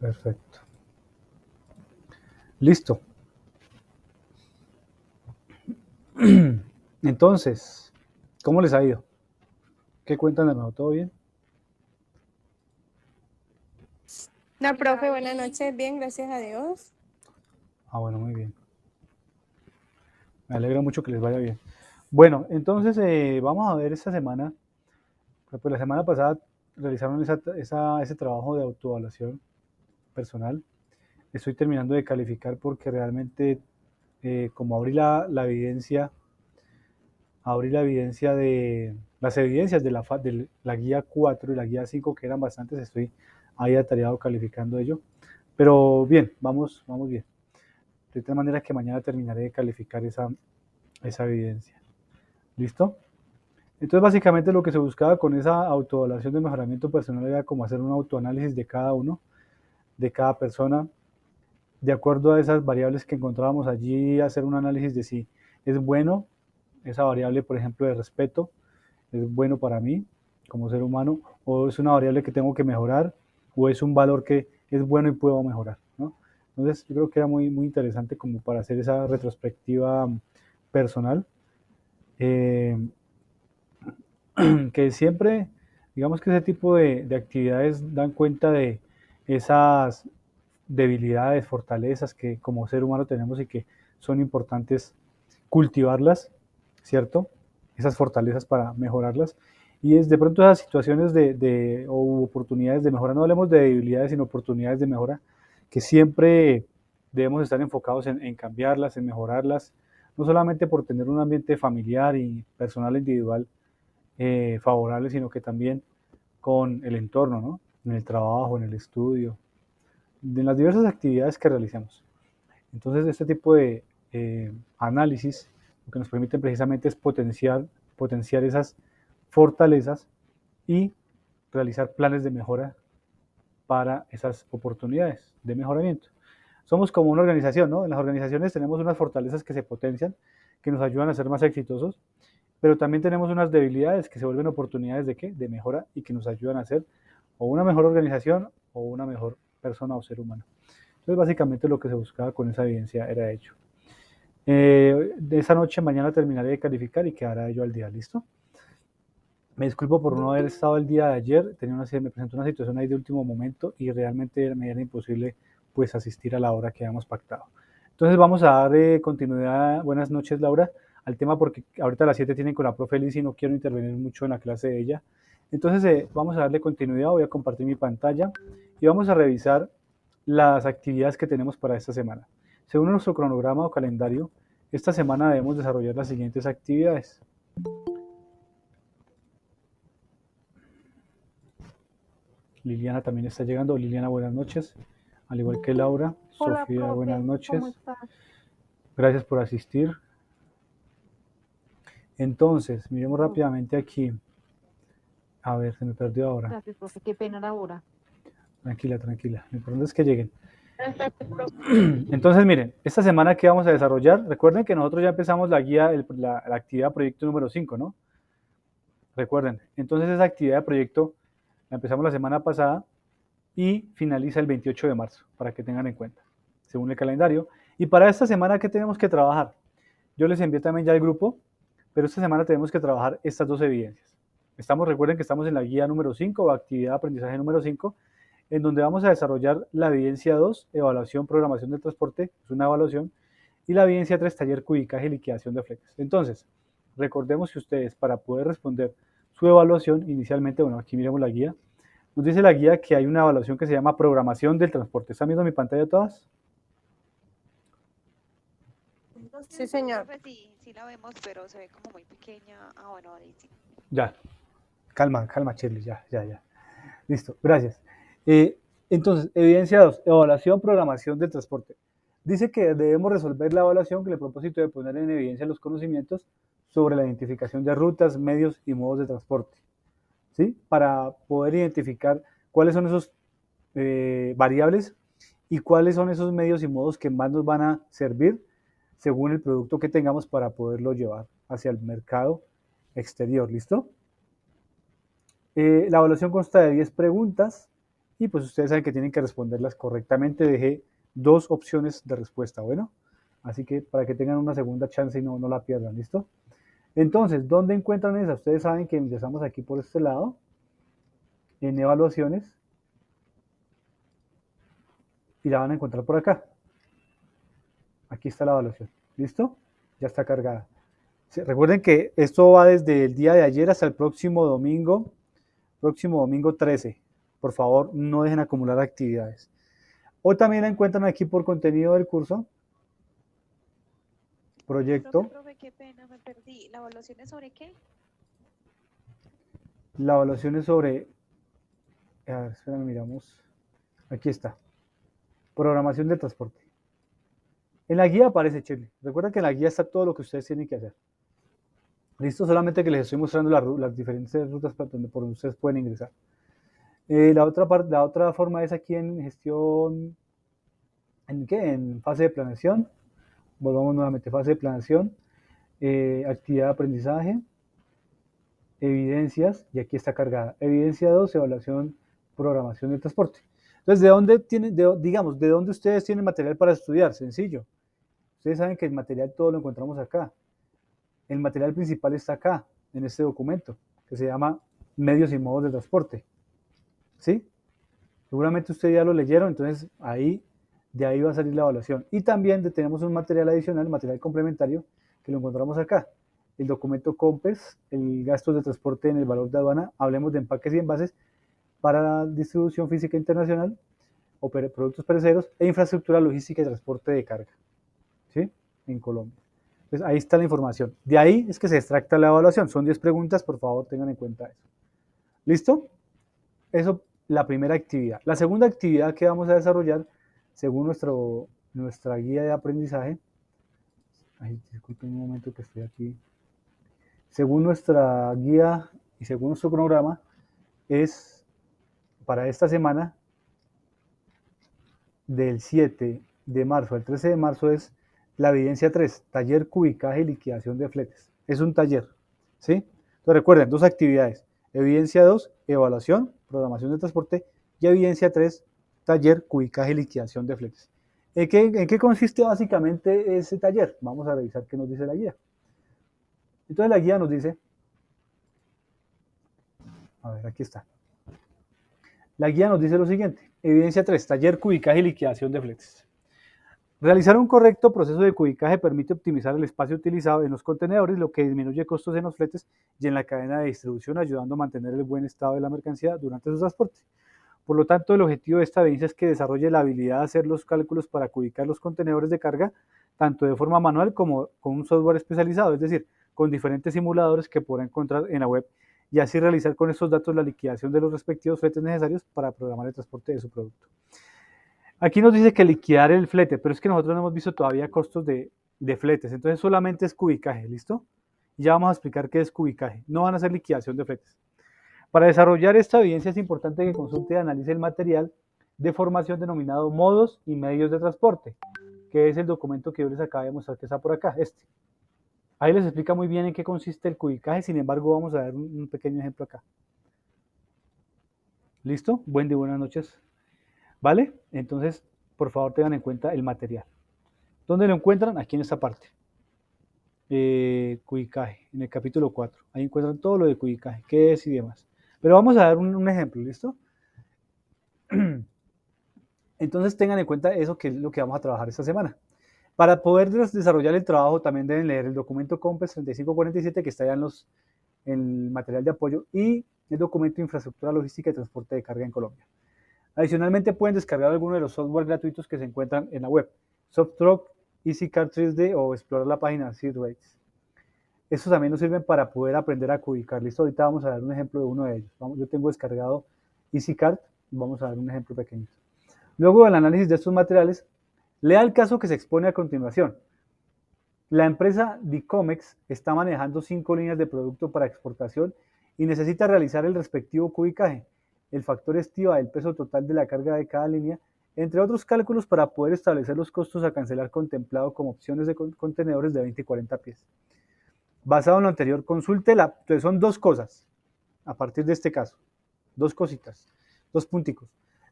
Perfecto. Listo. Entonces, ¿cómo les ha ido? ¿Qué cuentan de nuevo? ¿Todo bien? No, profe, buenas noches. Bien, gracias a Dios. Ah, bueno, muy bien. Me alegra mucho que les vaya bien. Bueno, entonces vamos a ver esta semana. Pues la semana pasada realizaron ese trabajo de autoevaluación personal. Estoy terminando de calificar porque realmente, como abrí la evidencia de las evidencias de la guía 4 y la guía 5 que eran bastantes, estoy ahí atareado calificando ello. Pero bien, vamos bien. De tal manera que mañana terminaré de calificar esa evidencia. ¿Listo? Entonces, básicamente lo que se buscaba con esa autoevaluación de mejoramiento personal era como hacer un autoanálisis de cada uno, de cada persona, de acuerdo a esas variables que encontrábamos allí, hacer un análisis de si es bueno esa variable, por ejemplo, de respeto, es bueno para mí como ser humano, o es una variable que tengo que mejorar, o es un valor que es bueno y puedo mejorar, ¿no? Entonces, yo creo que era muy interesante como para hacer esa retrospectiva personal. Eh, que siempre, digamos que ese tipo de actividades dan cuenta de esas debilidades, fortalezas que como ser humano tenemos y que son importantes cultivarlas, ¿cierto? Esas fortalezas para mejorarlas. Y es de pronto esas situaciones o oportunidades de mejora, no hablemos de debilidades, sino oportunidades de mejora, que siempre debemos estar enfocados en cambiarlas, en mejorarlas, no solamente por tener un ambiente familiar y personal individual favorable, sino que también con el entorno, ¿no? En el trabajo, en el estudio, en las diversas actividades que realicemos. Entonces, este tipo de análisis lo que nos permite precisamente es potenciar esas fortalezas y realizar planes de mejora para esas oportunidades de mejoramiento. Somos como una organización, ¿no? En las organizaciones tenemos unas fortalezas que se potencian, que nos ayudan a ser más exitosos, pero también tenemos unas debilidades que se vuelven oportunidades de qué? De mejora y que nos ayudan a ser o una mejor organización o una mejor persona o ser humano. Entonces, básicamente lo que se buscaba con esa evidencia era hecho. De esa noche, mañana terminaré de calificar y quedará ello al día, ¿listo? Me disculpo por no haber estado el día de ayer, me presentó una situación ahí de último momento y realmente me era imposible pues asistir a la hora que habíamos pactado. Entonces vamos a dar continuidad, buenas noches Laura, al tema porque ahorita a las 7 tienen con la profe Liz y no quiero intervenir mucho en la clase de ella. Entonces vamos a darle continuidad, voy a compartir mi pantalla y vamos a revisar las actividades que tenemos para esta semana. Según nuestro cronograma o calendario, esta semana debemos desarrollar las siguientes actividades. Liliana también está llegando. Liliana, buenas noches. Al igual que Laura. Hola, Sofía, buenas profe, ¿cómo noches. estás? Gracias por asistir. Entonces, miremos rápidamente aquí. A ver, se me perdió ahora. Gracias, profe, qué pena la hora. Tranquila, tranquila. Lo importante es que lleguen. Entonces, miren, esta semana que vamos a desarrollar, recuerden que nosotros ya empezamos la guía, la actividad proyecto número 5, ¿no? Recuerden, entonces esa actividad de proyecto la empezamos la semana pasada y finaliza el 28 de marzo, para que tengan en cuenta, según el calendario. Y para esta semana, ¿qué tenemos que trabajar? Yo les envié también ya el grupo, pero esta semana tenemos que trabajar estas dos evidencias. Recuerden que estamos en la guía número 5 o actividad de aprendizaje número 5, en donde vamos a desarrollar la evidencia 2, evaluación, programación del transporte, es una evaluación, y la evidencia 3, taller, cubicaje y liquidación de fletes. Entonces, recordemos que ustedes, para poder responder su evaluación, inicialmente, bueno, aquí miremos la guía, nos dice la guía que hay una evaluación que se llama programación del transporte. ¿Están viendo mi pantalla todas? Sí, señor. Profe, sí la vemos, pero se ve como muy pequeña. Ah, bueno, ahí sí. Ya, calma, Shirley, ya. Listo, gracias. Entonces, evidencia 2, evaluación, programación del transporte. Dice que debemos resolver la evaluación con el propósito de poner en evidencia los conocimientos sobre la identificación de rutas, medios y modos de transporte, ¿sí? Para poder identificar cuáles son esos variables y cuáles son esos medios y modos que más nos van a servir según el producto que tengamos para poderlo llevar hacia el mercado exterior, ¿listo? La evaluación consta de 10 preguntas y pues ustedes saben que tienen que responderlas correctamente. Dejé 2 opciones de respuesta, bueno, así que para que tengan una segunda chance y no la pierdan, ¿listo? Entonces, ¿dónde encuentran esa? Ustedes saben que empezamos aquí por este lado, en evaluaciones, y la van a encontrar por acá. Aquí está la evaluación, ¿listo? Ya está cargada. Recuerden que esto va desde el día de ayer hasta el próximo domingo 13. Por favor, no dejen acumular actividades. O también la encuentran aquí por contenido del curso, proyecto. Profe, qué pena, me perdí. ¿La evaluación es sobre qué? La evaluación es sobre, a ver, espérame, miramos. Aquí está. Programación de transporte. En la guía aparece, Chile. Recuerda que en la guía está todo lo que ustedes tienen que hacer. Listo, solamente que les estoy mostrando las diferentes rutas por donde ustedes pueden ingresar. La otra forma es aquí en gestión, ¿en qué? En fase de planeación. Volvamos nuevamente, fase de planeación, actividad de aprendizaje, evidencias, y aquí está cargada. Evidencia 2, evaluación, programación de transporte. Entonces, ¿de dónde ustedes tienen material para estudiar? Sencillo. Ustedes saben que el material todo lo encontramos acá. El material principal está acá, en este documento, que se llama Medios y modos de transporte. ¿Sí? Seguramente ustedes ya lo leyeron, entonces de ahí va a salir la evaluación. Y también tenemos un material adicional, material complementario, que lo encontramos acá. El documento COMPES, el gastos de transporte en el valor de aduana, hablemos de empaques y envases para la distribución física internacional, o productos perecederos, e infraestructura logística y transporte de carga, ¿sí? En Colombia. Entonces ahí está la información. De ahí es que se extracta la evaluación. Son 10 preguntas, por favor tengan en cuenta eso. ¿Listo? Eso, la primera actividad. La segunda actividad que vamos a desarrollar, según nuestra guía de aprendizaje, ay, disculpen un momento que estoy aquí, según nuestra guía y según nuestro cronograma, es para esta semana, del 7 de marzo al 13 de marzo, es la evidencia 3, taller cubicaje y liquidación de fletes. Es un taller, ¿sí? Entonces recuerden, 2 actividades, evidencia 2, evaluación, programación de transporte, y evidencia 3, taller, cubicaje y liquidación de fletes. ¿En qué consiste básicamente ese taller? Vamos a revisar qué nos dice la guía. Entonces la guía nos dice, a ver, aquí está. La guía nos dice lo siguiente, evidencia 3, taller, cubicaje y liquidación de fletes. Realizar un correcto proceso de cubicaje permite optimizar el espacio utilizado en los contenedores, lo que disminuye costos en los fletes y en la cadena de distribución, ayudando a mantener el buen estado de la mercancía durante su transporte. Por lo tanto, el objetivo de esta evidencia es que desarrolle la habilidad de hacer los cálculos para cubicar los contenedores de carga, tanto de forma manual como con un software especializado, es decir, con diferentes simuladores que podrá encontrar en la web, y así realizar con estos datos la liquidación de los respectivos fletes necesarios para programar el transporte de su producto. Aquí nos dice que liquidar el flete, pero es que nosotros no hemos visto todavía costos de fletes, entonces solamente es cubicaje, ¿listo? Ya vamos a explicar qué es cubicaje, no van a hacer liquidación de fletes. Para desarrollar esta evidencia es importante que consulte y analice el material de formación denominado modos y medios de transporte, que es el documento que yo les acabo de mostrar que está por acá, este. Ahí les explica muy bien en qué consiste el cubicaje, sin embargo vamos a ver un pequeño ejemplo acá. ¿Listo? Buen día, buenas noches. ¿Vale? Entonces, por favor tengan en cuenta el material. ¿Dónde lo encuentran? Aquí en esta parte. Cubicaje, en el capítulo 4. Ahí encuentran todo lo de cubicaje, qué es y demás. Pero vamos a dar un ejemplo, ¿listo? Entonces tengan en cuenta eso, que es lo que vamos a trabajar esta semana. Para poder desarrollar el trabajo también deben leer el documento COMPES 3547 que está ya en el material de apoyo, y el documento de infraestructura logística y transporte de carga en Colombia. Adicionalmente pueden descargar algunos de los software gratuitos que se encuentran en la web, SoftTruck, EasyCard 3D o explorar la página SeatRates. Estos también nos sirven para poder aprender a cubicar. Listo, ahorita vamos a dar un ejemplo de uno de ellos. Yo tengo descargado EasyCard, vamos a dar un ejemplo pequeño. Luego del análisis de estos materiales, lea el caso que se expone a continuación. La empresa Dicomex está manejando 5 líneas de producto para exportación y necesita realizar el respectivo cubicaje, el factor estiva del peso total de la carga de cada línea, entre otros cálculos para poder establecer los costos a cancelar contemplado como opciones de contenedores de 20 y 40 pies. Basado en lo anterior, consúltela. Entonces son 2 cosas a partir de este caso, 2 cositas, 2 punticos.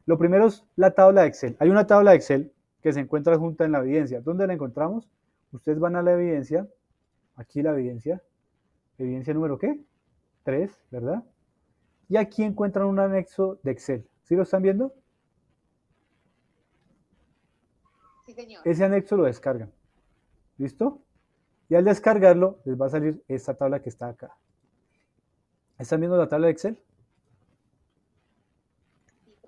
Lo primero es la tabla de Excel. Hay una tabla de Excel que se encuentra junta en la evidencia. ¿Dónde la encontramos? Ustedes van a la evidencia, aquí la evidencia número ¿qué? 3, ¿verdad? Y aquí encuentran un anexo de Excel. ¿Sí lo están viendo? Sí, señor. Ese anexo lo descargan. ¿Listo? Y al descargarlo, les va a salir esta tabla que está acá. ¿Están viendo la tabla de Excel?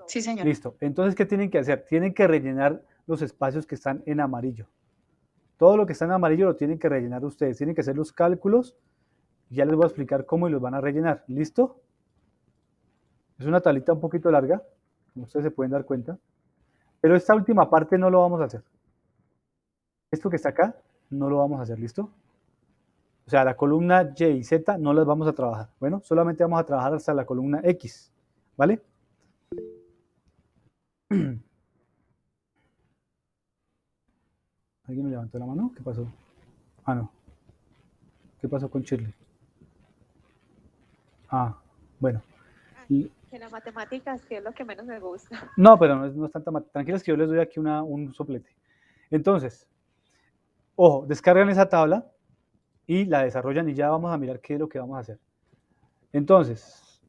Sí, señor. Listo. Entonces, ¿qué tienen que hacer? Tienen que rellenar los espacios que están en amarillo. Todo lo que está en amarillo lo tienen que rellenar ustedes. Tienen que hacer los cálculos. Ya les voy a explicar cómo y los van a rellenar. ¿Listo? Es una tablita un poquito larga, como ustedes se pueden dar cuenta. Pero esta última parte no lo vamos a hacer. Esto que está acá, no lo vamos a hacer. ¿Listo? O sea, la columna Y y Z no las vamos a trabajar. Bueno, solamente vamos a trabajar hasta la columna X. ¿Vale? ¿Alguien me levantó la mano? ¿Qué pasó? Ah, no. ¿Qué pasó con Shirley? Ah, bueno. Que la matemática sí es lo que menos me gusta. No, pero no es tanta matemática. Tranquilos que yo les doy aquí un soplete. Entonces, ojo, descargan esa tabla y la desarrollan y ya vamos a mirar qué es lo que vamos a hacer. Entonces,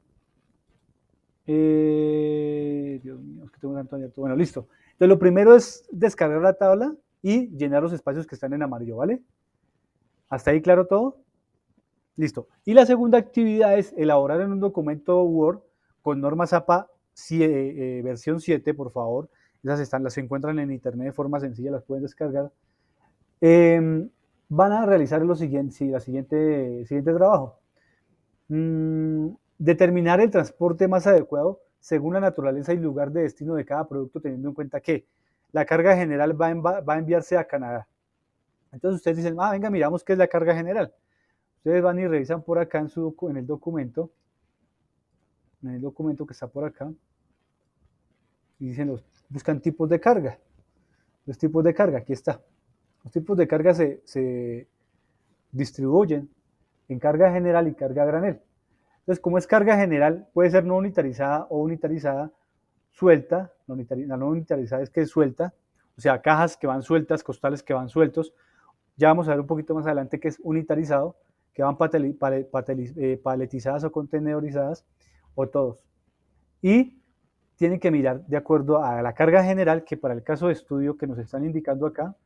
Dios mío, es que tengo tanto abierto. Bueno, listo. Entonces, lo primero es descargar la tabla y llenar los espacios que están en amarillo, ¿vale? ¿Hasta ahí claro todo? Listo. Y la segunda actividad es elaborar en un documento Word con normas APA versión 7, por favor. Las encuentran en internet de forma sencilla, las pueden descargar. Van a realizar lo siguiente, la siguiente trabajo. Determinar el transporte más adecuado según la naturaleza y lugar de destino de cada producto, teniendo en cuenta que la carga general va a enviarse a Canadá. Entonces ustedes dicen, venga, miramos qué es la carga general. Ustedes van y revisan por acá en el documento que está por acá, y dicen, buscan tipos de carga. Los tipos de carga, aquí está. Los tipos de carga se distribuyen en carga general y carga granel. Entonces, como es carga general, puede ser no unitarizada o unitarizada, suelta. La no unitarizada es que es suelta, o sea, cajas que van sueltas, costales que van sueltos. Ya vamos a ver un poquito más adelante que es unitarizado, que van paletizadas o contenedorizadas, o todos. Y tienen que mirar de acuerdo a la carga general, que para el caso de estudio que nos están indicando acá,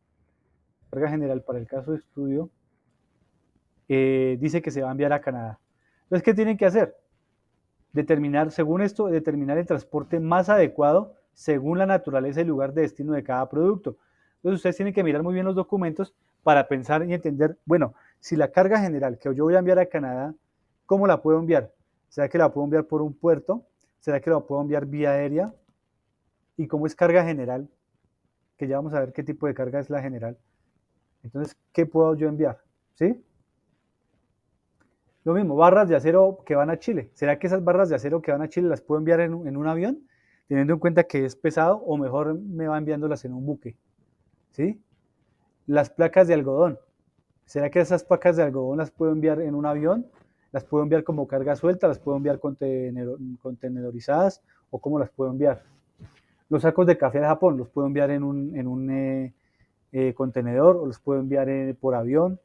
carga general para el caso de estudio, dice que se va a enviar a Canadá. Entonces, ¿qué tienen que hacer? Según esto, determinar el transporte más adecuado según la naturaleza y lugar de destino de cada producto. Entonces, ustedes tienen que mirar muy bien los documentos para pensar y entender, bueno, si la carga general que yo voy a enviar a Canadá, ¿cómo la puedo enviar? ¿Será que la puedo enviar por un puerto? ¿Será que la puedo enviar vía aérea? Y como es carga general, que ya vamos a ver qué tipo de carga es la general, entonces, ¿qué puedo yo enviar? ¿Sí? Lo mismo, barras de acero que van a Chile. ¿Será que esas barras de acero que van a Chile las puedo enviar en un avión? Teniendo en cuenta que es pesado, o mejor me va enviándolas en un buque. ¿Sí? Las placas de algodón. ¿Será que esas placas de algodón las puedo enviar en un avión? ¿Las puedo enviar como carga suelta? ¿Las puedo enviar contenedorizadas? ¿O cómo las puedo enviar? Los sacos de café de Japón los puedo enviar en un contenedor o los puedo enviar por avión.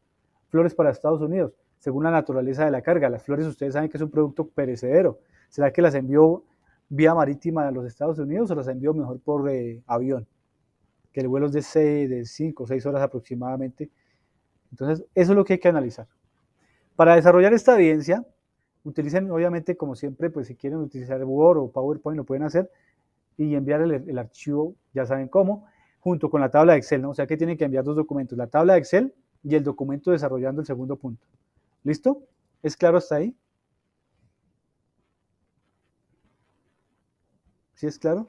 Flores para Estados Unidos, según la naturaleza de la carga. Las flores ustedes saben que es un producto perecedero. ¿Será que las envío vía marítima a los Estados Unidos o las envío mejor por avión? Que el vuelo es de 5 o 6 horas aproximadamente. Entonces, eso es lo que hay que analizar. Para desarrollar esta evidencia, utilicen obviamente como siempre, pues si quieren utilizar Word o PowerPoint lo pueden hacer y enviar el archivo, ya saben cómo, junto con la tabla de Excel, ¿no? O sea que tienen que enviar dos documentos, la tabla de Excel y el documento desarrollando el segundo punto. ¿Listo? ¿Es claro hasta ahí? ¿Sí es claro?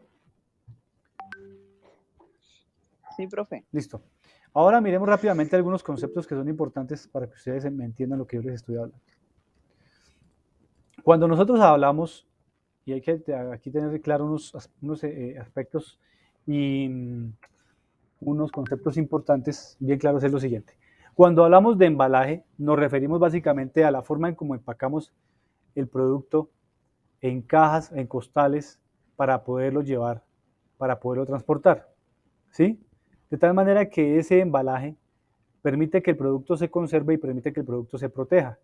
Sí, profe. Listo. Ahora miremos rápidamente algunos conceptos que son importantes para que ustedes entiendan lo que yo les estoy hablando. Cuando nosotros hablamos, y hay que aquí tener claro unos aspectos y unos conceptos importantes, bien claros, es lo siguiente. Cuando hablamos de embalaje, nos referimos básicamente a la forma en cómo empacamos el producto en cajas, en costales, para poderlo llevar para poderlo transportar, ¿sí? De tal manera que ese embalaje permite que el producto se conserve y permite que el producto se proteja,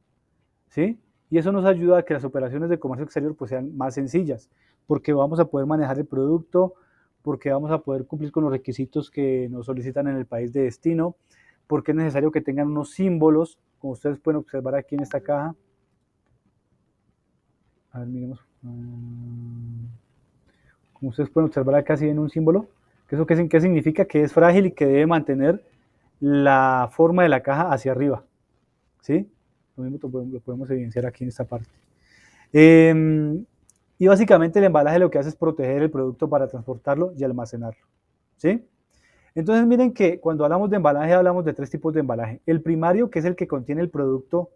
¿sí? Y eso nos ayuda a que las operaciones de comercio exterior pues sean más sencillas, porque vamos a poder manejar el producto, porque vamos a poder cumplir con los requisitos que nos solicitan en el país de destino, porque es necesario que tengan unos símbolos, como ustedes pueden observar aquí en esta caja. A ver, miremos. Como ustedes pueden observar acá, si ven un símbolo, ¿qué significa? Que es frágil y que debe mantener la forma de la caja hacia arriba, ¿sí? Lo mismo lo podemos evidenciar aquí en esta parte. Y básicamente el embalaje lo que hace es proteger el producto para transportarlo y almacenarlo, ¿sí? Entonces miren que cuando hablamos de embalaje hablamos de 3 tipos de embalaje. El primario, que es el que contiene el producto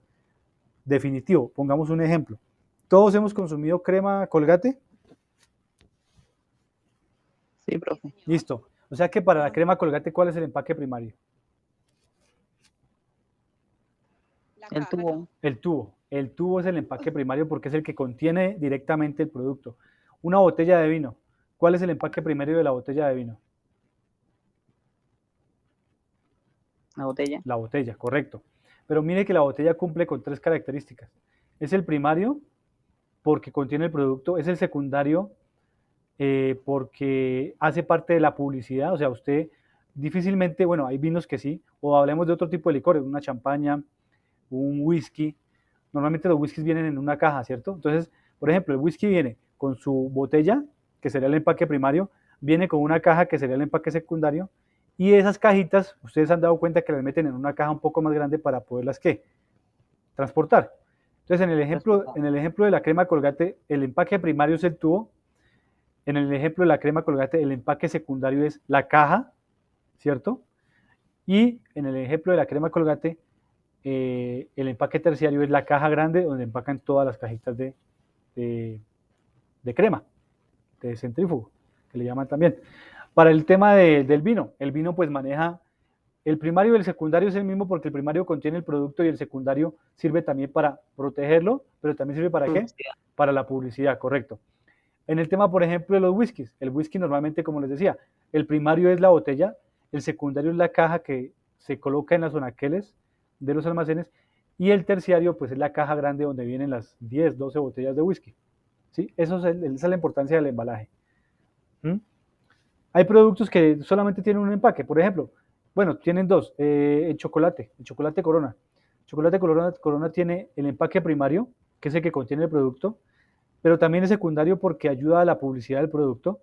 definitivo. Pongamos un ejemplo. ¿Todos hemos consumido crema Colgate? Sí, profe. Listo. O sea que para la crema Colgate, ¿cuál es el empaque primario? El tubo. El tubo. El tubo es el empaque primario porque es el que contiene directamente el producto. Una botella de vino. ¿Cuál es el empaque primario de la botella de vino? La botella. La botella, correcto. Pero mire que la botella cumple con 3 características. Es el primario porque contiene el producto, es el secundario porque hace parte de la publicidad, o sea, usted difícilmente, bueno, hay vinos que sí, o hablemos de otro tipo de licores, una champaña, un whisky. Normalmente los whiskies vienen en una caja, ¿cierto? Entonces, por ejemplo, el whisky viene con su botella, que sería el empaque primario, viene con una caja, que sería el empaque secundario, y esas cajitas, ustedes han dado cuenta que las meten en una caja un poco más grande para poderlas, ¿qué? Transportar. Entonces, en el ejemplo de la crema Colgate, el empaque primario es el tubo. En el ejemplo de la crema Colgate, el empaque secundario es la caja, ¿cierto? Y en el ejemplo de la crema Colgate, el empaque terciario es la caja grande donde empacan todas las cajitas de crema, de centrífugo, que le llaman también. Para el tema del vino, el vino pues maneja, el primario y el secundario es el mismo porque el primario contiene el producto y el secundario sirve también para protegerlo, pero también sirve para ¿qué? Para la publicidad, correcto. En el tema, por ejemplo, de los whiskies, el whisky normalmente, como les decía, el primario es la botella, el secundario es la caja que se coloca en las anaqueles de los almacenes y el terciario pues es la caja grande donde vienen las 10, 12 botellas de whisky. ¿Sí? Esa es la importancia del embalaje. ¿Mm? Hay productos que solamente tienen un empaque, por ejemplo, bueno, tienen 2, el chocolate Corona. El chocolate Corona tiene el empaque primario, que es el que contiene el producto, pero también es secundario porque ayuda a la publicidad del producto.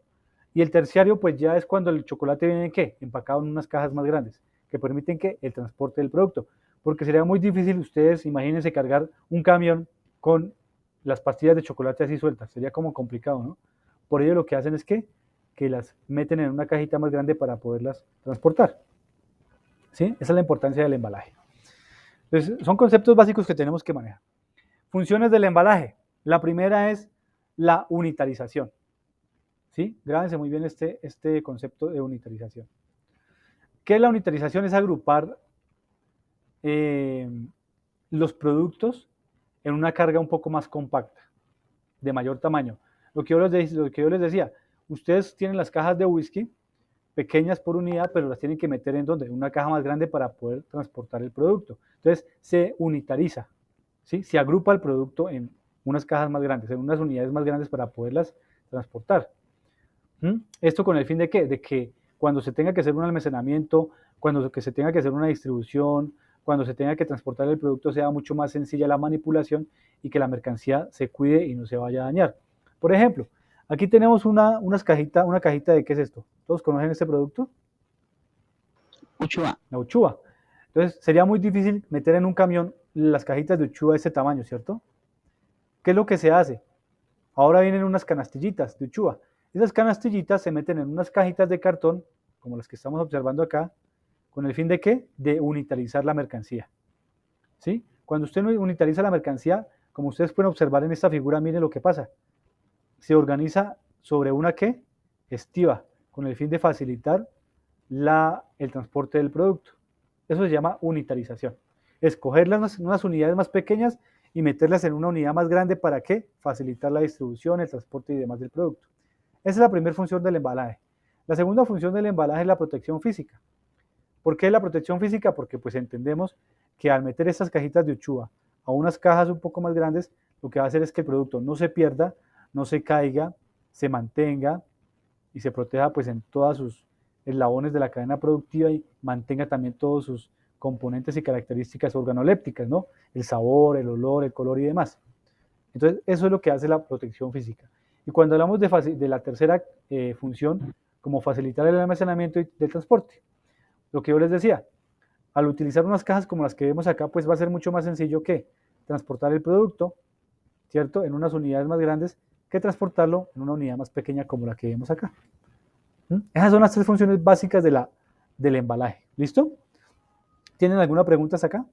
Y el terciario, pues ya es cuando el chocolate viene, ¿qué? Empacado en unas cajas más grandes, que permiten que el transporte del producto. Porque sería muy difícil, ustedes imagínense cargar un camión con las pastillas de chocolate así sueltas, sería como complicado, ¿no? Por ello lo que hacen es que las meten en una cajita más grande para poderlas transportar. ¿Sí? Esa es la importancia del embalaje. Entonces, son conceptos básicos que tenemos que manejar. Funciones del embalaje. La primera es la unitarización. ¿Sí? Grábense muy bien este concepto de unitarización. ¿Qué es la unitarización? Es agrupar los productos en una carga un poco más compacta, de mayor tamaño. Lo que yo les decía, ustedes tienen las cajas de whisky pequeñas por unidad, pero las tienen que meter en donde, en una caja más grande para poder transportar el producto. Entonces se unitariza, ¿sí? Se agrupa el producto en unas cajas más grandes, en unas unidades más grandes para poderlas transportar. ¿Esto con el fin de qué? De que cuando se tenga que hacer un almacenamiento, cuando se tenga que hacer una distribución, cuando se tenga que transportar el producto sea mucho más sencilla la manipulación y que la mercancía se cuide y no se vaya a dañar. Por ejemplo, aquí tenemos una cajita de ¿qué es esto? ¿Todos conocen este producto? Uchuva. La uchuva. Entonces sería muy difícil meter en un camión las cajitas de uchuva de este tamaño, ¿cierto? ¿Qué es lo que se hace? Ahora vienen unas canastillitas de uchuva. Esas canastillitas se meten en unas cajitas de cartón, como las que estamos observando acá, ¿con el fin de qué? De unitarizar la mercancía. ¿Sí? Cuando usted unitariza la mercancía, como ustedes pueden observar en esta figura, miren lo que pasa. Se organiza sobre una ¿qué? Estiva, con el fin de facilitar el transporte del producto. Eso se llama unitarización. Escoger unas unidades más pequeñas y meterlas en una unidad más grande para ¿qué? Facilitar la distribución, el transporte y demás del producto. Esa es la primera función del embalaje. La segunda función del embalaje es la protección física. ¿Por qué la protección física? Porque pues entendemos que al meter estas cajitas de uchuva a unas cajas un poco más grandes, lo que va a hacer es que el producto no se pierda, no se caiga, se mantenga y se proteja pues en todas sus eslabones de la cadena productiva y mantenga también todos sus componentes y características organolépticas, ¿no? El sabor, el olor, el color y demás. Entonces, eso es lo que hace la protección física. Y cuando hablamos de la tercera función, como facilitar el almacenamiento y del transporte, lo que yo les decía, al utilizar unas cajas como las que vemos acá, pues va a ser mucho más sencillo que transportar el producto, ¿cierto? En unas unidades más grandes que transportarlo en una unidad más pequeña como la que vemos acá. Esas son las tres funciones básicas del embalaje. ¿Listo? ¿Tienen alguna pregunta hasta acá?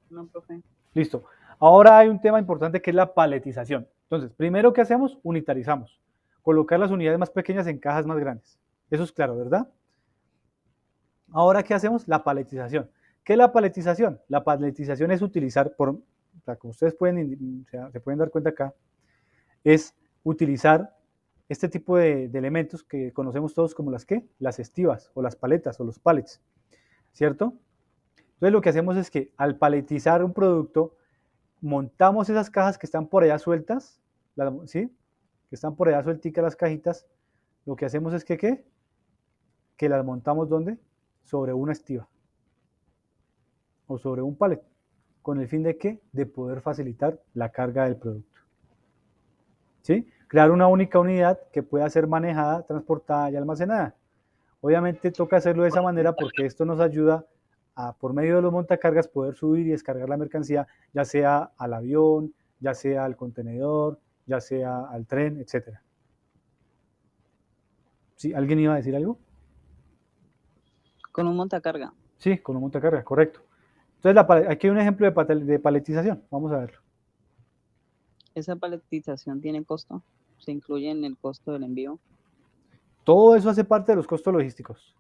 No, profe. Listo. Ahora hay un tema importante que es la paletización. Entonces, primero que hacemos, unitarizamos. Colocar las unidades más pequeñas en cajas más grandes. Eso es claro, ¿verdad? Ahora, ¿qué hacemos? La paletización. ¿Qué es la paletización? La paletización es utilizar, o sea, como ustedes se pueden dar cuenta acá, es utilizar este tipo de elementos que conocemos todos como las estivas o las paletas o los pallets, ¿cierto? Entonces lo que hacemos es que al paletizar un producto, montamos esas cajas que están por allá sueltas, ¿sí? Que están por allá suelticas las cajitas, lo que hacemos es que, ¿qué? Que las montamos ¿dónde? Sobre una estiva o sobre un palet, con el fin de ¿qué? De poder facilitar la carga del producto. ¿Sí? Crear una única unidad que pueda ser manejada, transportada y almacenada. Obviamente toca hacerlo de esa manera porque esto nos ayuda a, por medio de los montacargas, poder subir y descargar la mercancía, ya sea al avión, ya sea al contenedor, ya sea al tren, etc. ¿Sí? ¿Alguien iba a decir algo? Con un montacarga. Sí, con un montacarga, correcto. Entonces, aquí hay un ejemplo de paletización. Vamos a verlo. ¿Esa paletización tiene costo? ¿Se incluye en el costo del envío? Todo eso hace parte de los costos logísticos.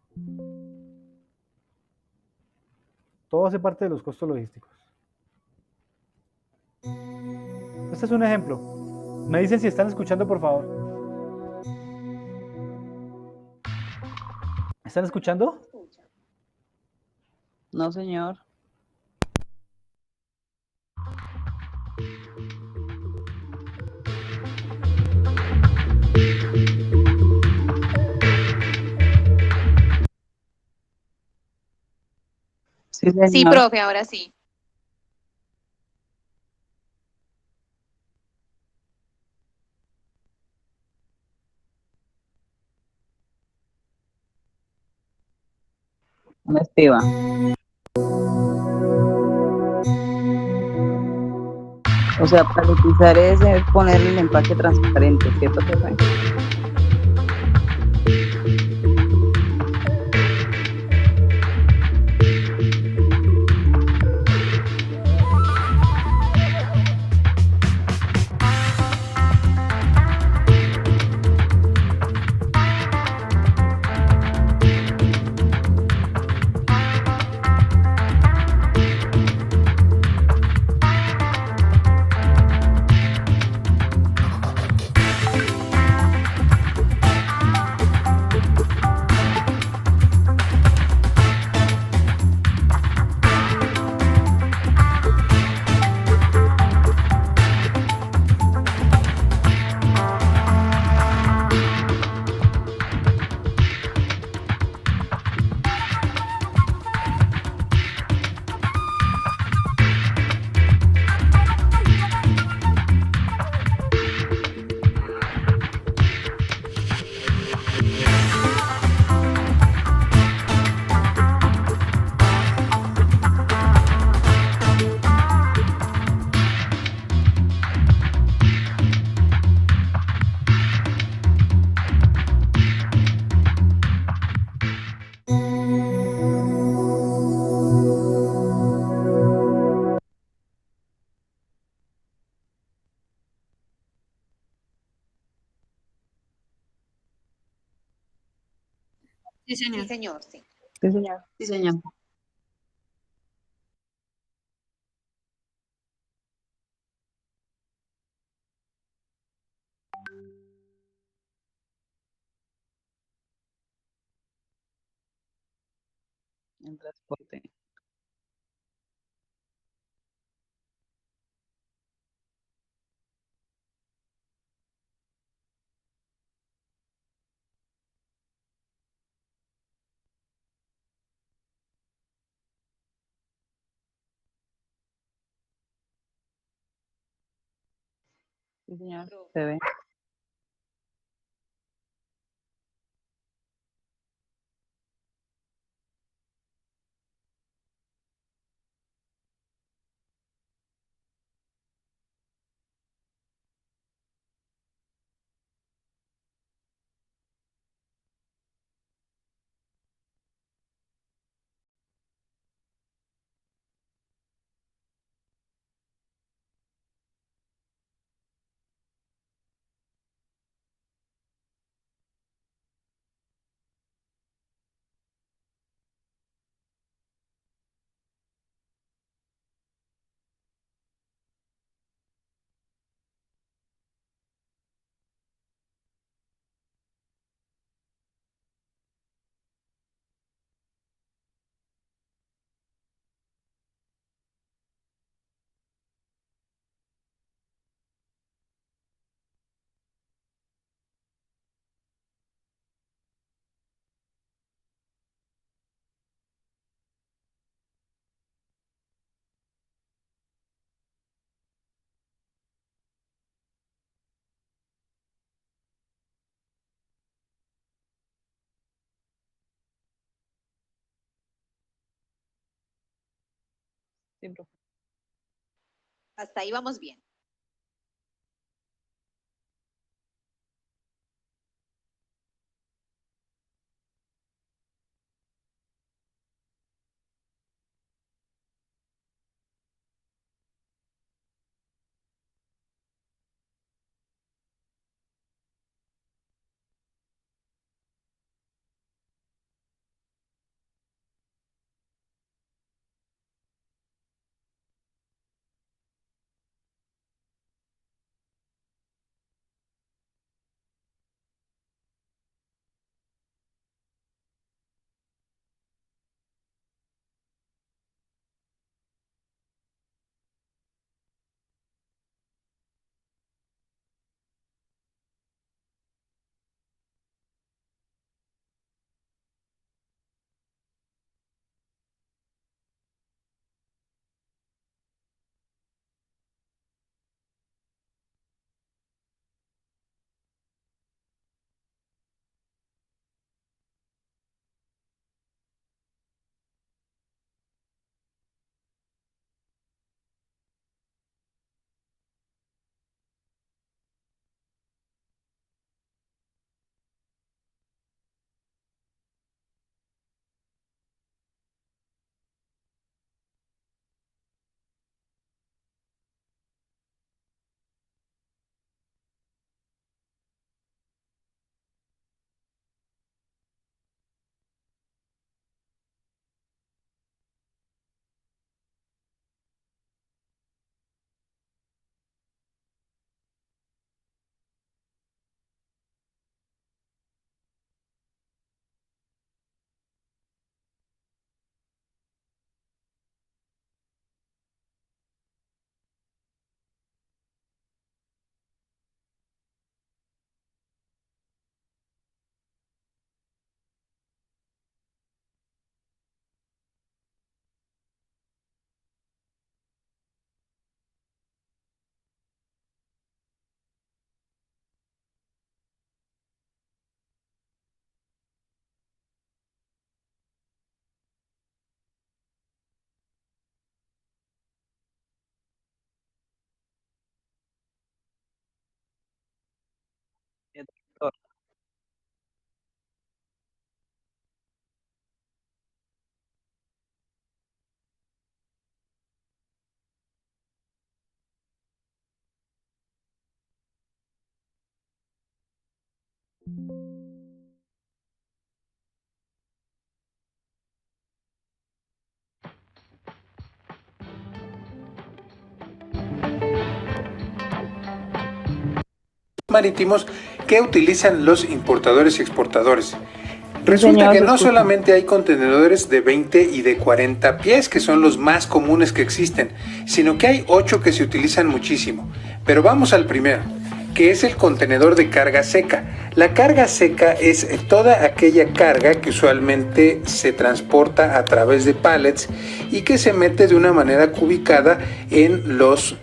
Todo hace parte de los costos logísticos. Este es un ejemplo. Me dicen si están escuchando, por favor. ¿Están escuchando? No, señor. Sí, Sí, señor. profe, ahora sí. Una estiva. O sea, paletizar es ponerle el empaque transparente, ¿cierto, profe? Sí, Sí, señor. señor, sí. Sí, señor. Sí, señor. en transporte. Sí, señor, se ve. Sí, profe. Hasta ahí vamos bien. Doctor. Marítimos que utilizan los importadores y exportadores. Resulta señor, que se no escucha. solamente hay contenedores de 20 y de 40 pies, que son los más comunes que existen, sino que hay 8 que se utilizan muchísimo. Pero vamos al primero, que es el contenedor de carga seca. La carga seca es toda aquella carga que usualmente se transporta a través de pallets y que se mete de una manera cubicada en los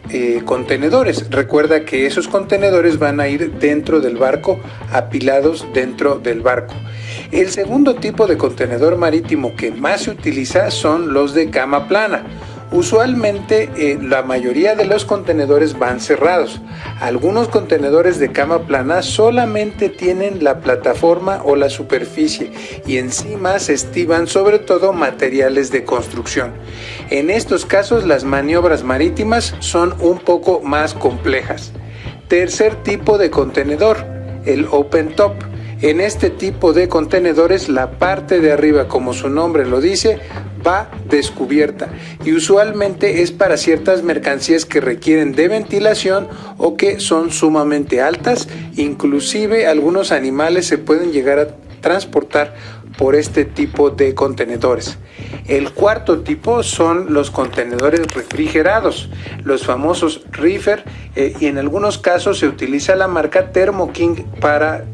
contenedores. Recuerda que esos contenedores van a ir dentro del barco, apilados dentro del barco. El segundo tipo de contenedor marítimo que más se utiliza son los de cama plana. Usualmente la mayoría de los contenedores van cerrados. Algunos contenedores de cama plana solamente tienen la plataforma o la superficie y encima se estiban sobre todo materiales de construcción. En estos casos las maniobras marítimas son un poco más complejas. Tercer tipo de contenedor, el open top. En este tipo de contenedores la parte de arriba, como su nombre lo dice, va descubierta y usualmente es para ciertas mercancías que requieren de ventilación o que son sumamente altas. Inclusive algunos animales se pueden llegar a transportar por este tipo de contenedores. El cuarto tipo son los contenedores refrigerados, los famosos reefer, y en algunos casos se utiliza la marca Thermo King para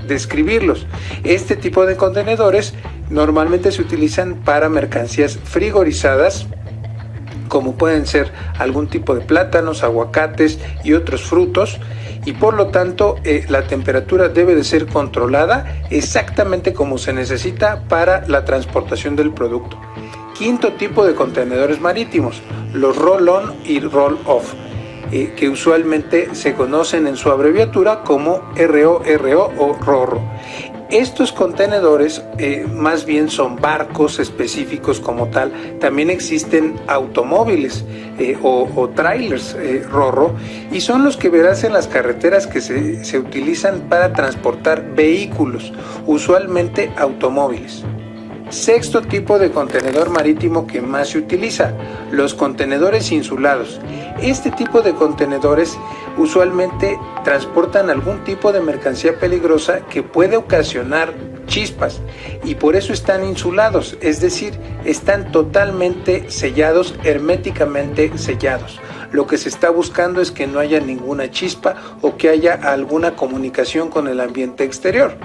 describirlos. Este tipo de contenedores normalmente se utilizan para mercancías frigorizadas, como pueden ser algún tipo de plátanos, aguacates y otros frutos, y por lo tanto la temperatura debe de ser controlada exactamente como se necesita para la transportación del producto. Quinto tipo de contenedores marítimos, los roll-on y roll-off, que usualmente se conocen en su abreviatura como RORO o RORO. Estos contenedores más bien son barcos específicos como tal. También existen automóviles o trailers RORO, y son los que verás en las carreteras que se utilizan para transportar vehículos, usualmente automóviles. Sexto tipo de contenedor marítimo que más se utiliza, los contenedores insulados. Este tipo de contenedores usualmente transportan algún tipo de mercancía peligrosa que puede ocasionar chispas y por eso están insulados, es decir, están totalmente sellados, herméticamente sellados. Lo que se está buscando es que no haya ninguna chispa o que haya alguna comunicación con el ambiente exterior.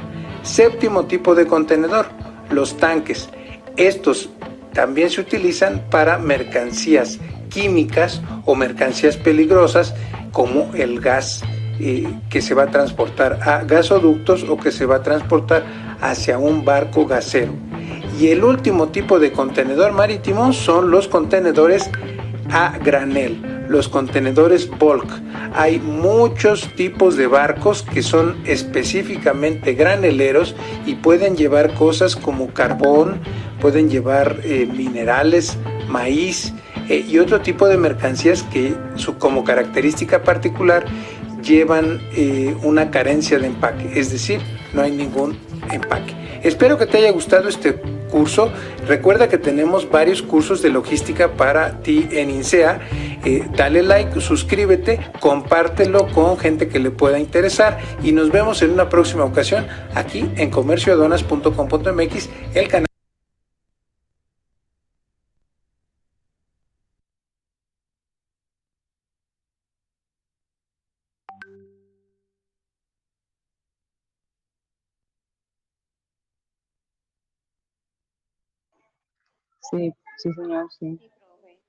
Séptimo tipo de contenedor, los tanques. Estos también se utilizan para mercancías químicas o mercancías peligrosas como el gas que se va a transportar a gasoductos o que se va a transportar hacia un barco gasero. Y el último tipo de contenedor marítimo son los contenedores a granel, los contenedores bulk. Hay muchos tipos de barcos que son específicamente graneleros y pueden llevar cosas como carbón, pueden llevar minerales, maíz y otro tipo de mercancías que como característica particular llevan una carencia de empaque, es decir, no hay ningún empaque. Espero que te haya gustado este curso. Recuerda que tenemos varios cursos de logística para ti en INSEA. Dale like, suscríbete, compártelo con gente que le pueda interesar y nos vemos en una próxima ocasión aquí en comercioaduanas.com.mx, el canal. Sí, sí, señor, sí. Sí, profe.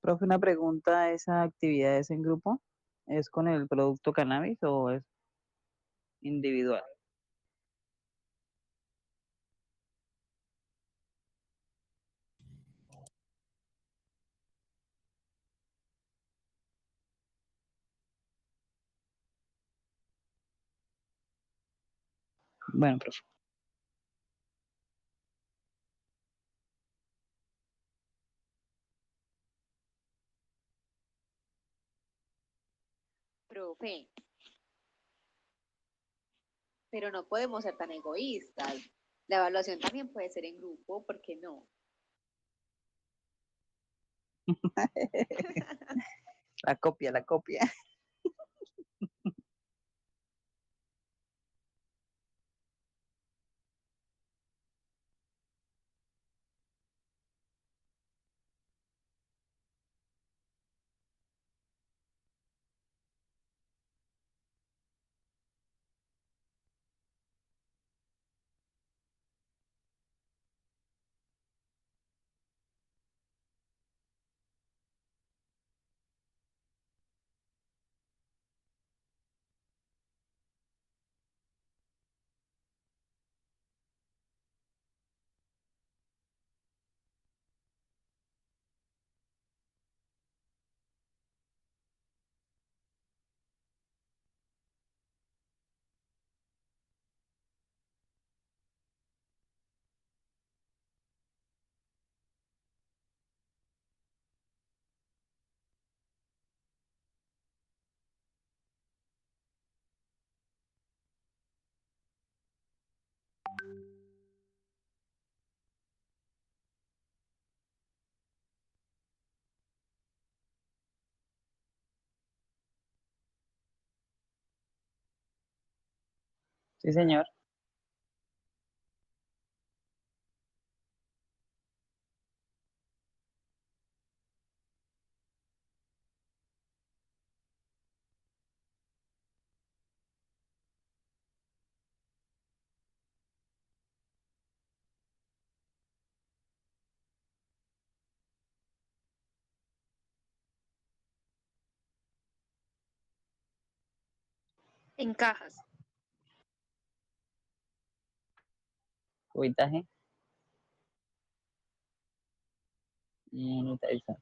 Profe, una pregunta, ¿esa actividad es en grupo? ¿Es con el producto cannabis o es individual? Bueno, profe. Profe, pero no podemos ser tan egoístas. La evaluación también puede ser en grupo, ¿por qué no? La copia, la copia. Sí, señor. En cajas. Cubitaje. Unitariza.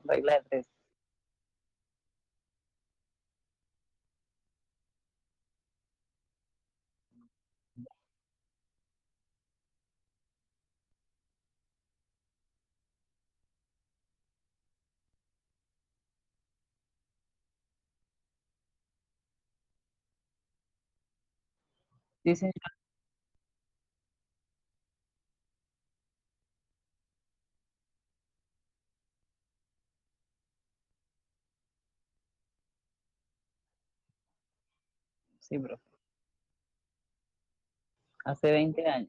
Regla de tres. Sí, señor. Sí, profe. Hace 20 años.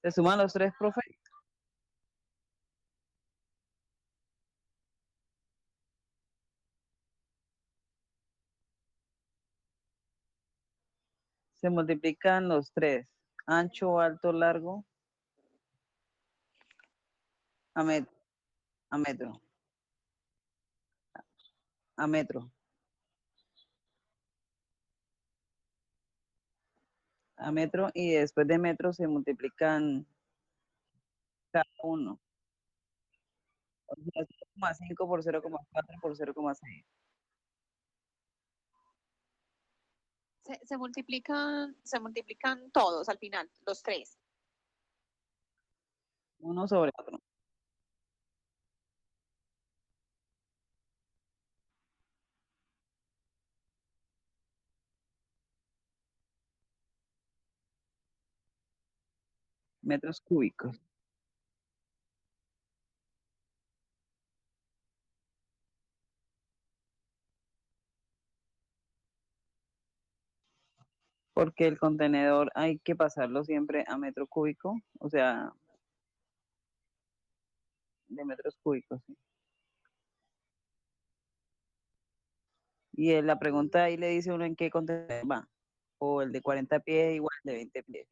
¿Se suman los tres, profe? Se multiplican los tres. Ancho, alto, largo, a metro, a metro, a metro, a metro, y después de metro se multiplican cada uno. O sea, 0,5 por 0,4 por 0,6. Se multiplican todos al final, los tres. Uno sobre otro. Metros cúbicos. Porque el contenedor hay que pasarlo siempre a metro cúbico, o sea, de metros cúbicos, sí. Y la pregunta ahí le dice uno en qué contenedor va. O el de 40 pies igual al de 20 pies.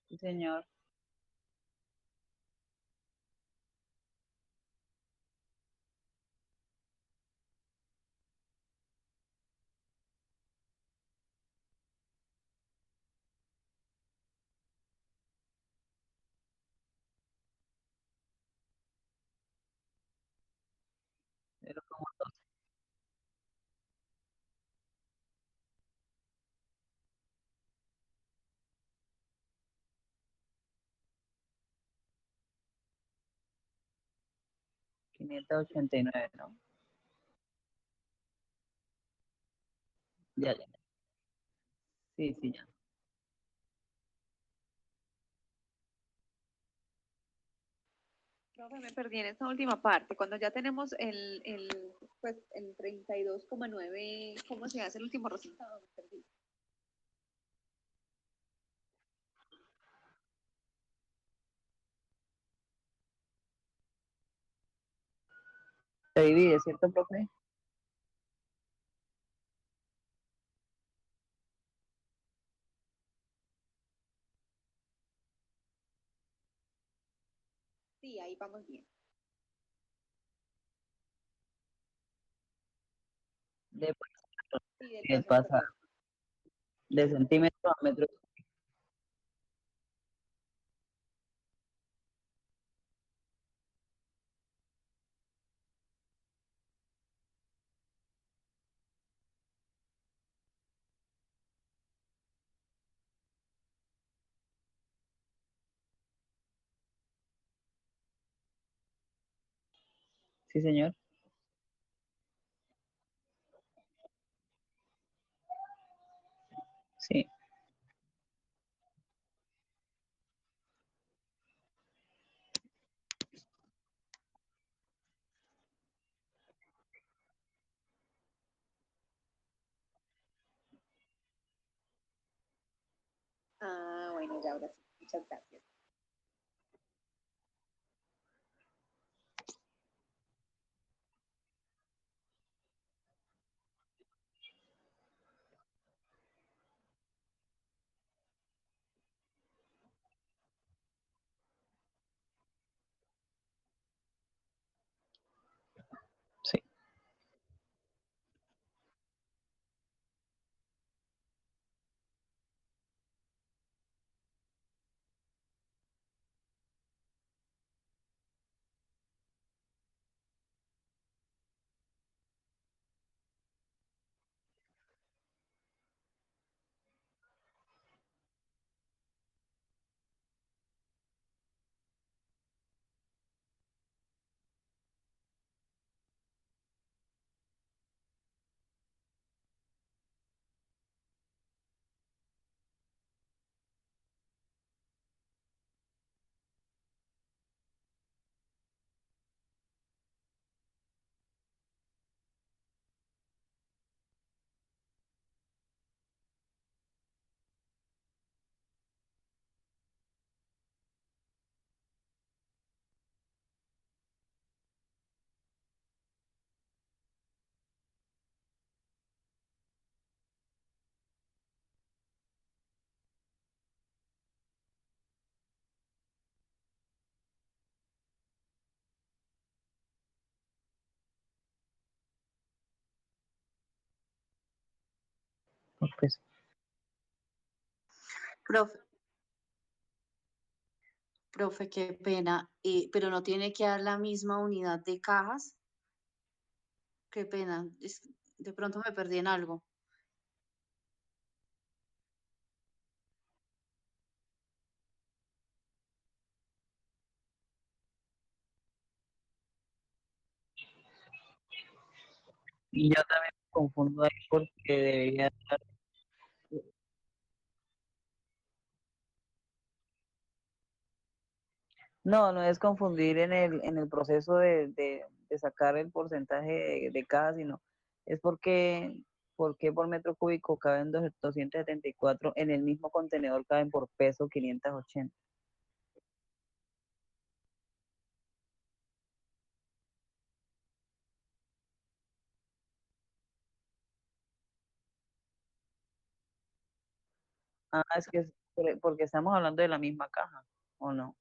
Sí, señor. Pero como 589, ¿no? Ya, ya. Sí, sí, ya. Profe, me perdí en esta última parte. Cuando ya tenemos el 32,9, ¿cómo se hace el último resultado? Me perdí. Se divide, ¿cierto, profe? Sí, ahí vamos bien. De, Sí, del del paso, pasado. perdón. De centímetro a metro. Sí, señor. Sí. Ah, bueno, ya ahora sí. Muchas gracias. Pues, Profe, profe, qué pena, pero no tiene que dar la misma unidad de cajas. Qué pena, de pronto me perdí en algo. y yo también me confundo ahí porque debería. No, no es confundir en el proceso de sacar el porcentaje de cada, sino es porque por metro cúbico caben 274, en el mismo contenedor caben por peso 580. Ah, es que porque estamos hablando de la misma caja, ¿o no?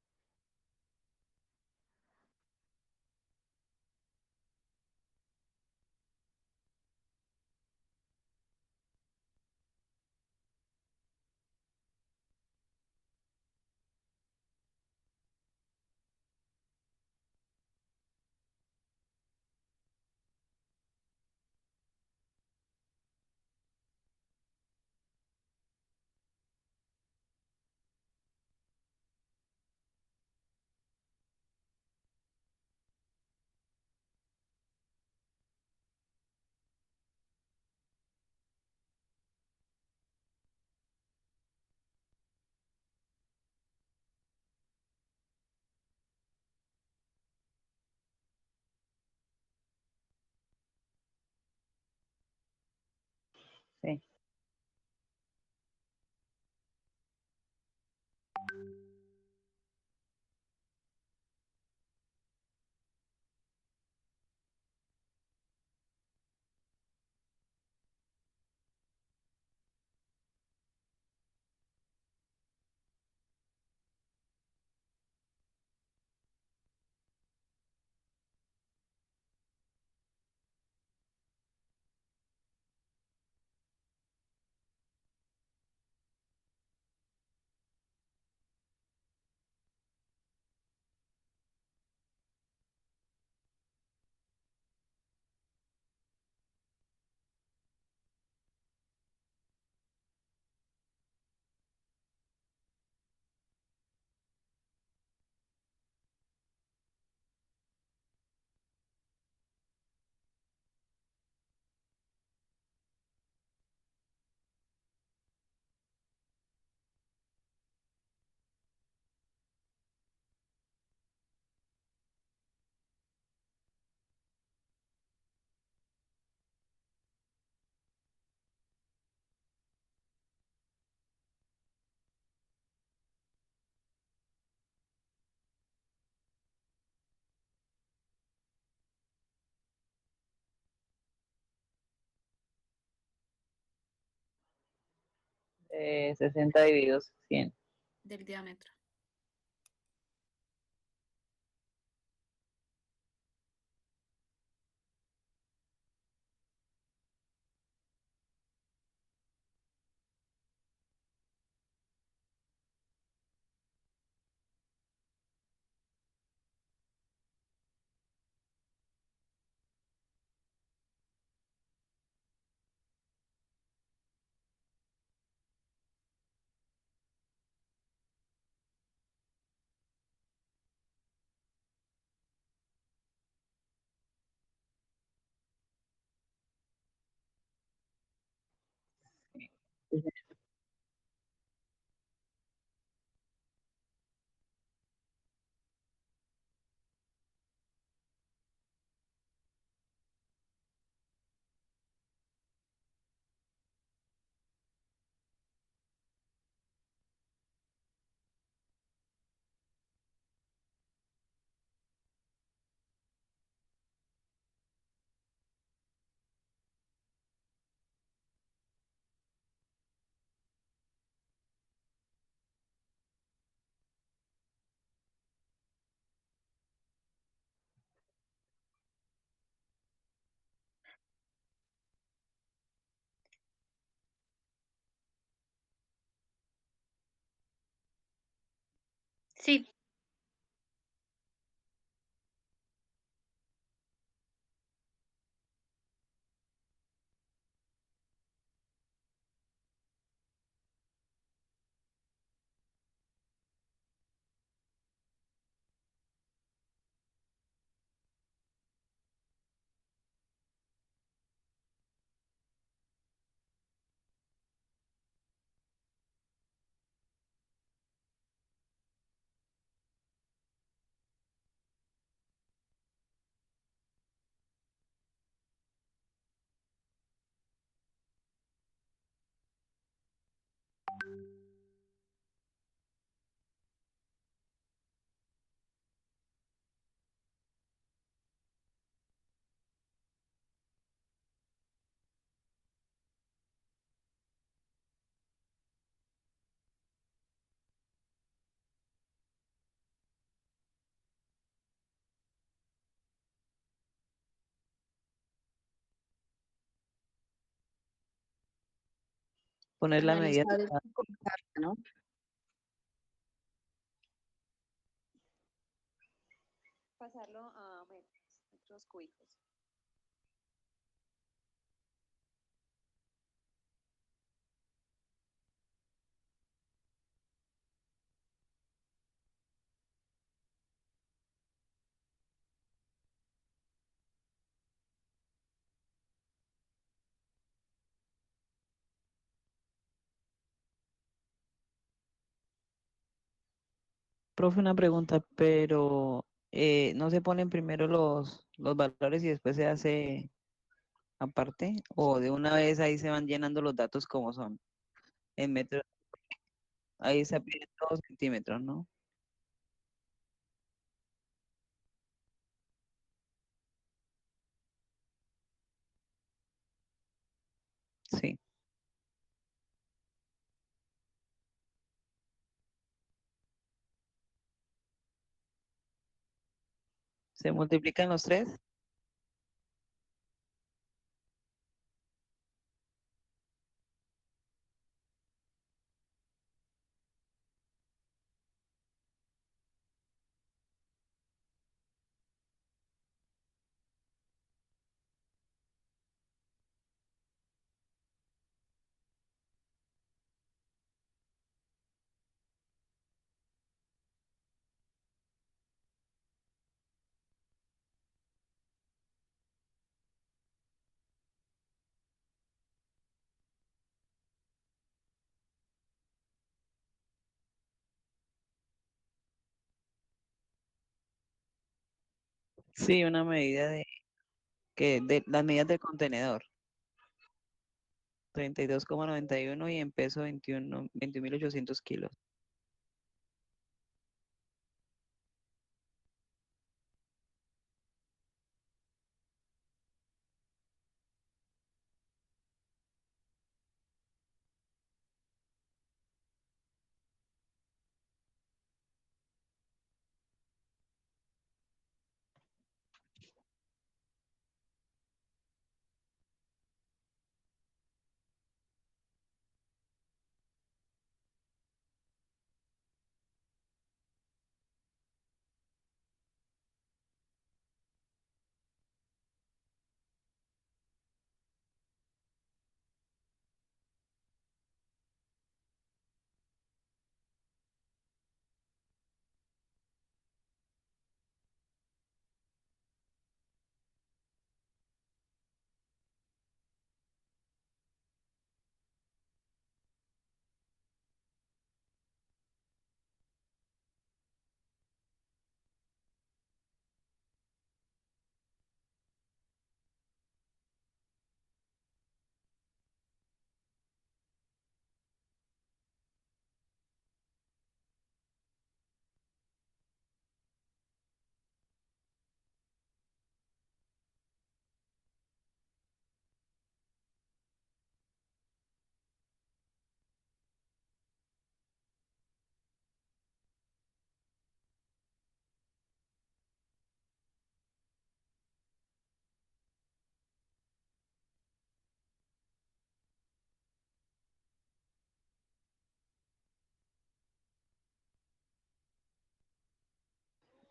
Sí. 60 divididos 100. Del diámetro. Sí, Poner la medida de Analizar el cada- tipo de carga, ¿no? Pasarlo a metros cúbicos. Profe, una pregunta, pero ¿no se ponen primero los valores y después se hace aparte? ¿O de una vez ahí se van llenando los datos como son? En metros, ahí se piden 2 centímetros, ¿no? Sí. ¿Se multiplican los tres? Sí, una medida de las medidas del contenedor. 32,91 y en peso 21.800 kilos.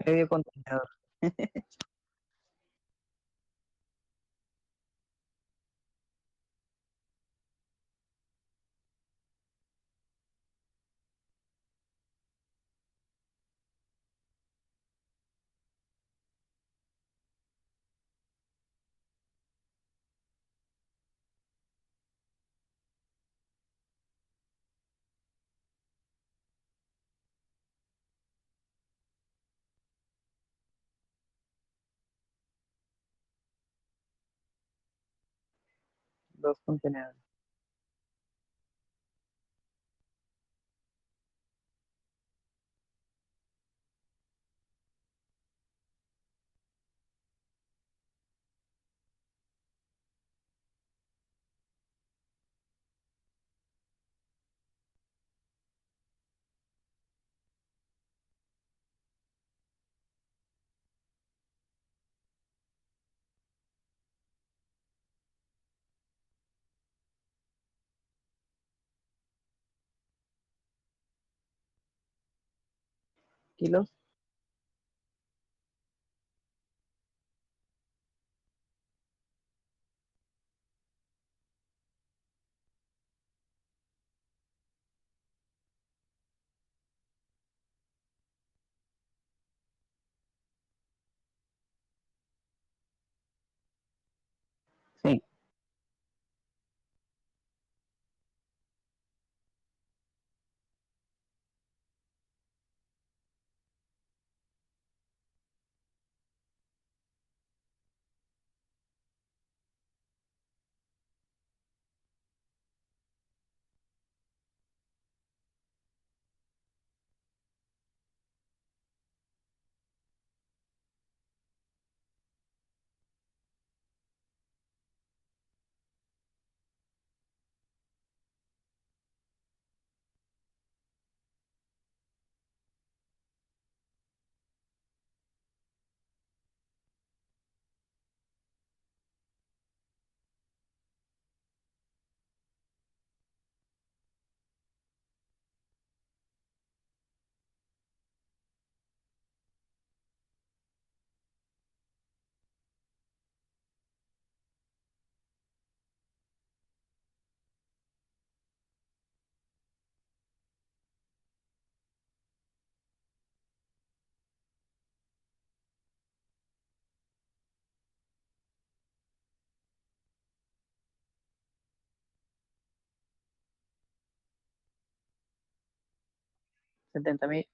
Medio contenedor. 2 contenedores. ¿Kilos? Sí. $70,000.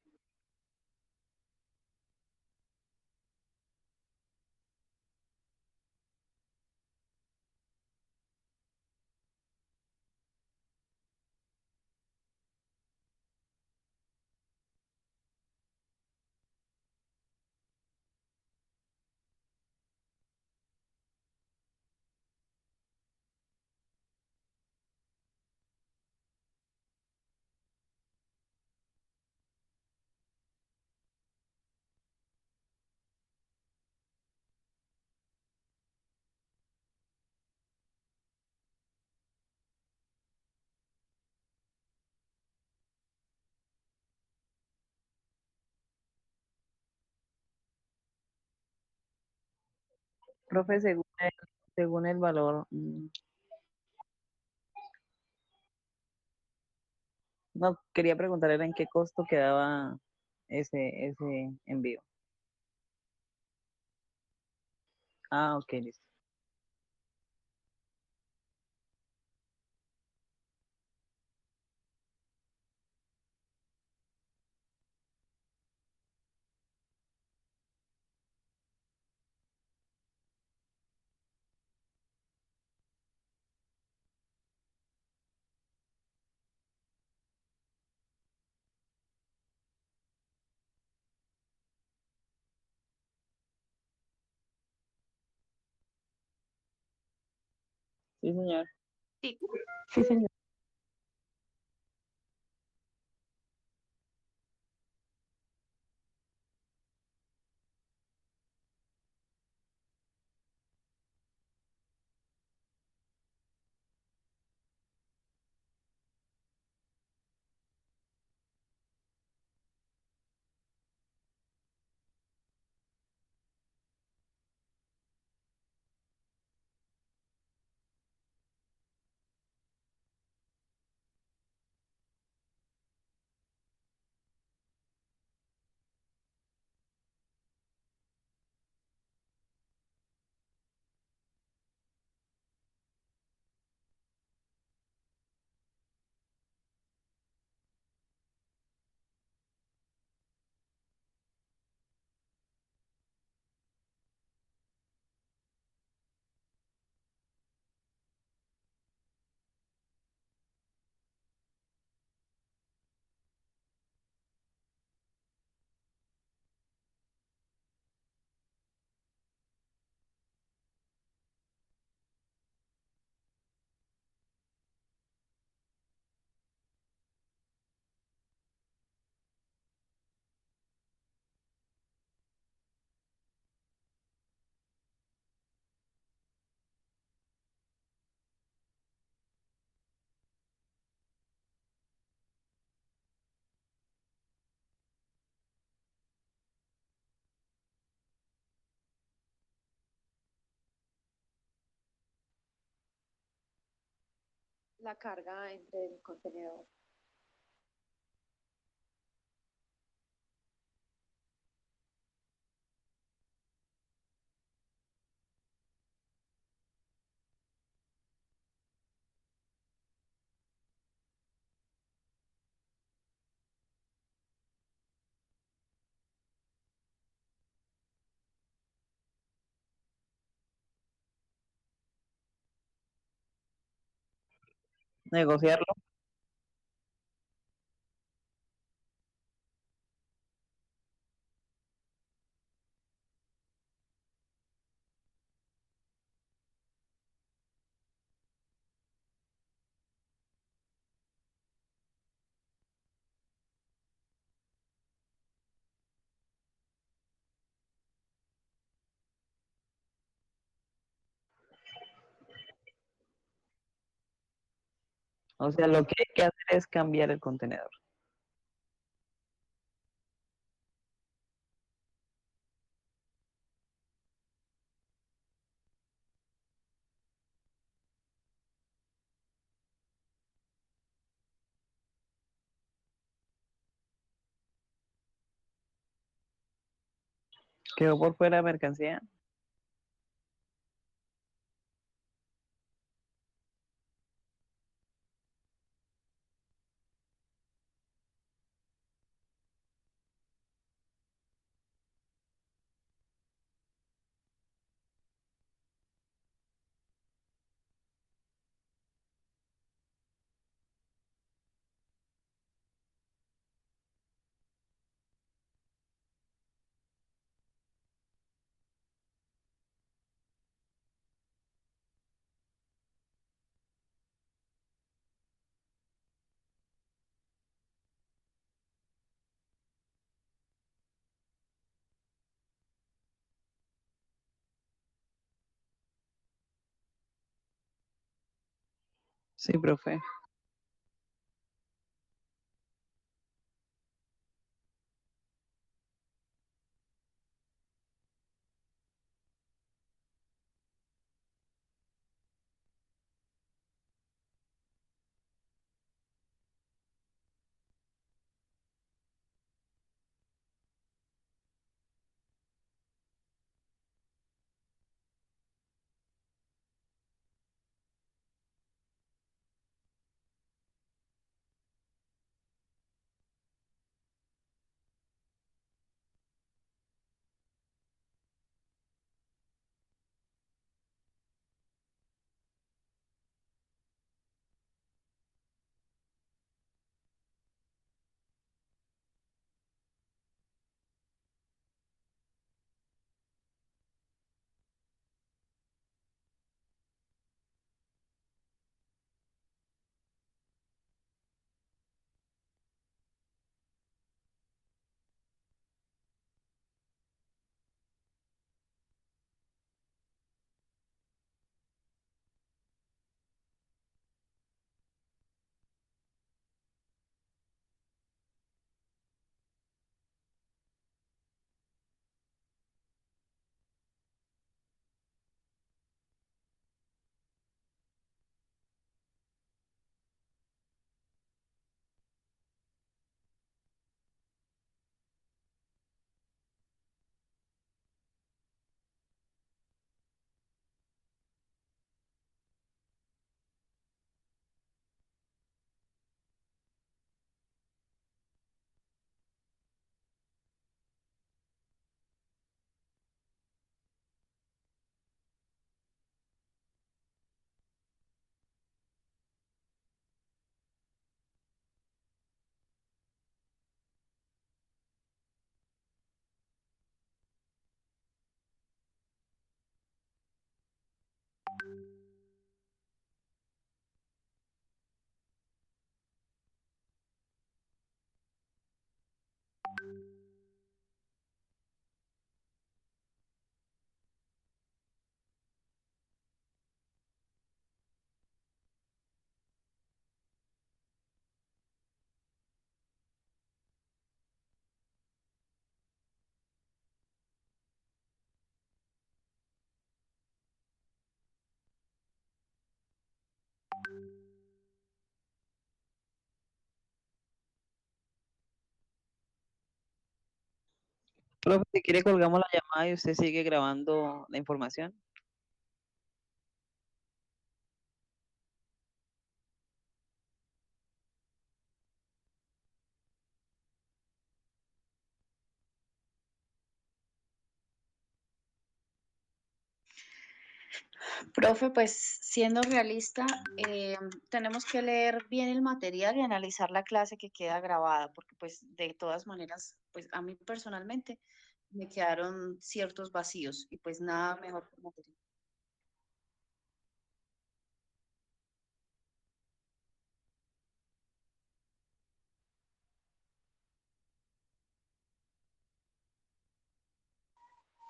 Profe, según el valor, no, quería preguntarle en qué costo quedaba ese envío. Ah, ok, listo. Sí, señor. Sí. Sí, señor. la carga entre el contenedor. Negociarlo. O sea, lo que hay que hacer es cambiar el contenedor. Quedó por fuera de mercancía. Sí, profe. Profe, si quiere colgamos la llamada y usted sigue grabando la información. Profe, pues siendo realista, tenemos que leer bien el material y analizar la clase que queda grabada, porque pues de todas maneras, pues a mí personalmente me quedaron ciertos vacíos y pues nada mejor que el material.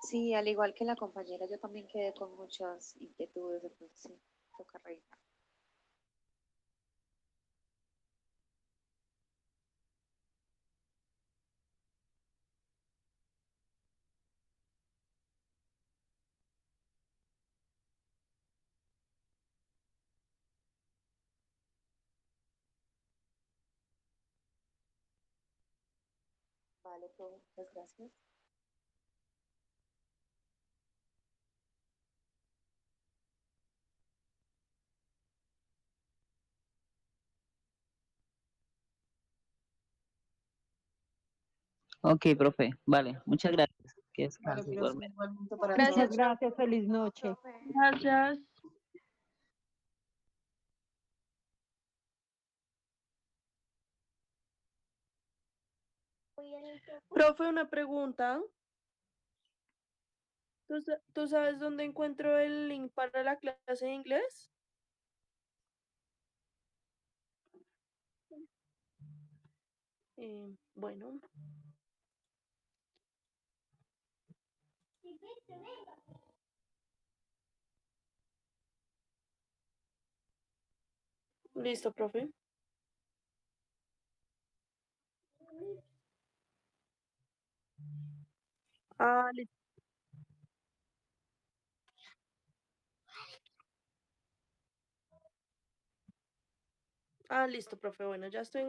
Sí, al igual que la compañera, yo también quedé con muchas inquietudes, entonces sí, toca revisar. Vale, pues, muchas gracias. Ok, profe, vale, muchas gracias. Que Vale, descanse profe, igualmente. igualmente para Gracias, todos. gracias. Feliz noche. Gracias. Profe, una pregunta. ¿Tú sabes dónde encuentro el link para la clase de inglés? Bueno, listo, profe. Ah, listo. Ah, listo, profe. Bueno, ya estoy